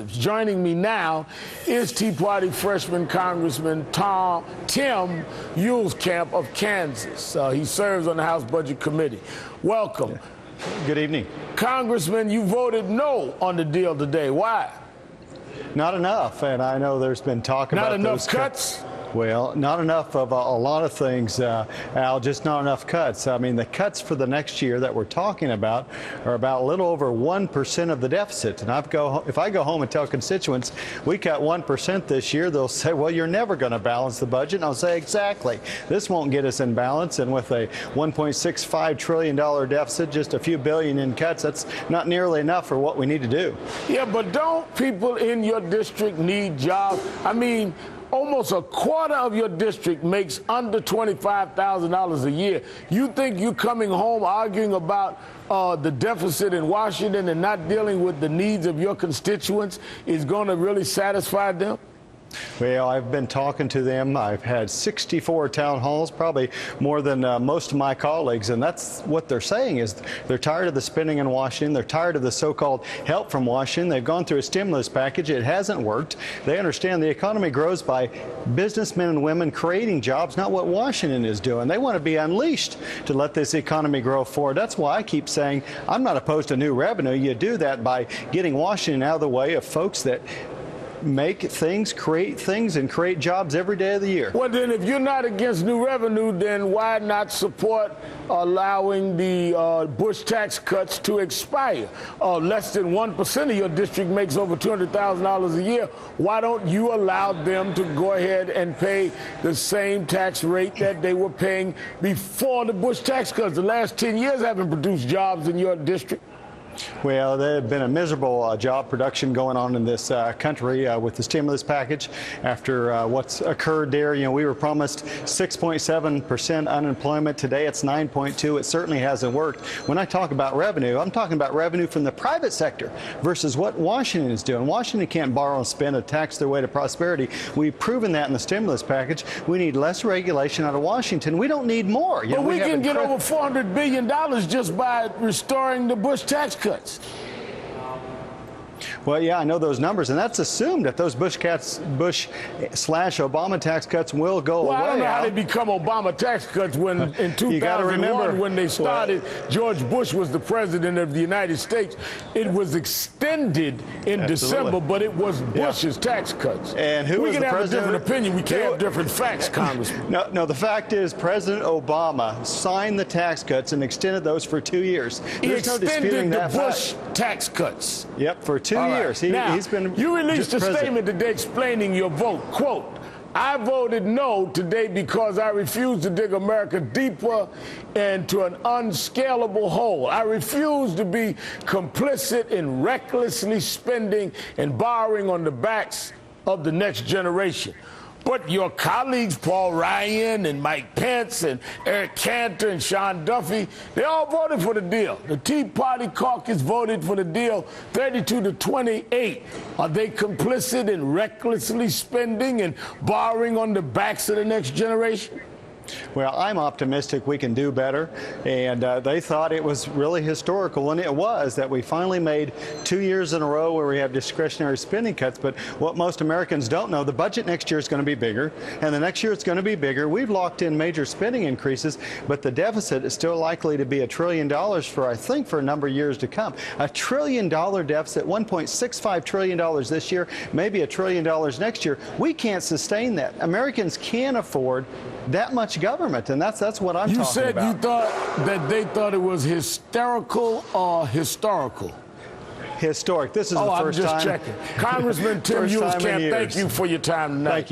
Joining me now is Tea Party freshman Congressman Tim Huelskamp of Kansas. He serves on the House Budget Committee. Welcome. Good evening. Congressman, you voted no on the deal today. Why? Not enough, and I know there's been talk about not enough those cuts. Well, not enough of a lot of things, Al, just not enough cuts. I mean, the cuts for the next year that we're talking about are about a little over 1% of the deficit. And if I go home and tell constituents we cut 1% this year, they'll say, well, you're never going to balance the budget. And I'll say, exactly. This won't get us in balance. And with a $1.65 trillion deficit, just a few billion in cuts, that's not nearly enough for what we need to do. Yeah, but don't people in your district need jobs? I mean, almost a quarter of your district makes under $25,000 a year. You think you coming home arguing about the deficit in Washington and not dealing with the needs of your constituents is going to really satisfy them? Well, I've been talking to them. I've had 64 town halls, probably more than most of my colleagues, and that's what they're saying is they're tired of the spending in Washington. They're tired of the so-called help from Washington. They've gone through a stimulus package. It hasn't worked. They understand the economy grows by businessmen and women creating jobs, not what Washington is doing. They want to be unleashed to let this economy grow forward. That's why I keep saying I'm not opposed to new revenue. You do that by getting Washington out of the way of folks that make things, create things, and create jobs every day of the year. Well, then, if you're not against new revenue, then why not support allowing the Bush tax cuts to expire? Less than 1% of your district makes over $200,000 a year. Why don't you allow them to go ahead and pay the same tax rate that they were paying before the Bush tax cuts? The last 10 years haven't produced jobs in your district. Well, there's been a miserable job production going on in this country with the stimulus package after what's occurred there. You know, we were promised 6.7% unemployment. Today it's 9.2. It certainly hasn't worked. When I talk about revenue, I'm talking about revenue from the private sector versus what Washington is doing. Washington can't borrow and spend and tax their way to prosperity. We've proven that in the stimulus package. We need less regulation out of Washington. We don't need more. But we can get over $400 billion just by restoring the Bush tax cuts. Well, yeah, I know those numbers, and that's assumed that those Bush/Obama tax cuts will go away. Well, I don't know how they become Obama tax cuts when in 2001, when they started, George Bush was the president of the United States. It was extended in December, but it was Bush's tax cuts. And who was the president? We can have a different opinion. We can't have different facts, Congressman. No, the fact is President Obama signed the tax cuts and extended those for 2 years. There's no disputing that fact. He extended the Bush tax cuts. Yep, for 2 years. Now, you released a statement today explaining your vote. Quote, I voted no today because I refuse to dig America deeper into an unscalable hole. I refuse to be complicit in recklessly spending and borrowing on the backs of the next generation. But your colleagues, Paul Ryan and Mike Pence and Eric Cantor and Sean Duffy, they all voted for the deal. The Tea Party caucus voted for the deal 32-28. Are they complicit in recklessly spending and borrowing on the backs of the next generation? Well, I'm optimistic we can do better, and they thought it was really historical, and it was, that we finally made 2 years in a row where we have discretionary spending cuts. But what most Americans don't know, the budget next year is going to be bigger, and the next year it's going to be bigger. We've locked in major spending increases, but the deficit is still likely to be $1 trillion for, I think, for a number of years to come. $1 trillion deficit, $1.65 trillion this year, maybe $1 trillion next year. We can't sustain that. Americans can't afford that much government, and that's what I'm talking about. You said you thought that they thought it was hysterical or historical? Historic. This is the first time. I'm just checking. Congressman Tim Huelskamp, thank you for your time tonight. Thank you.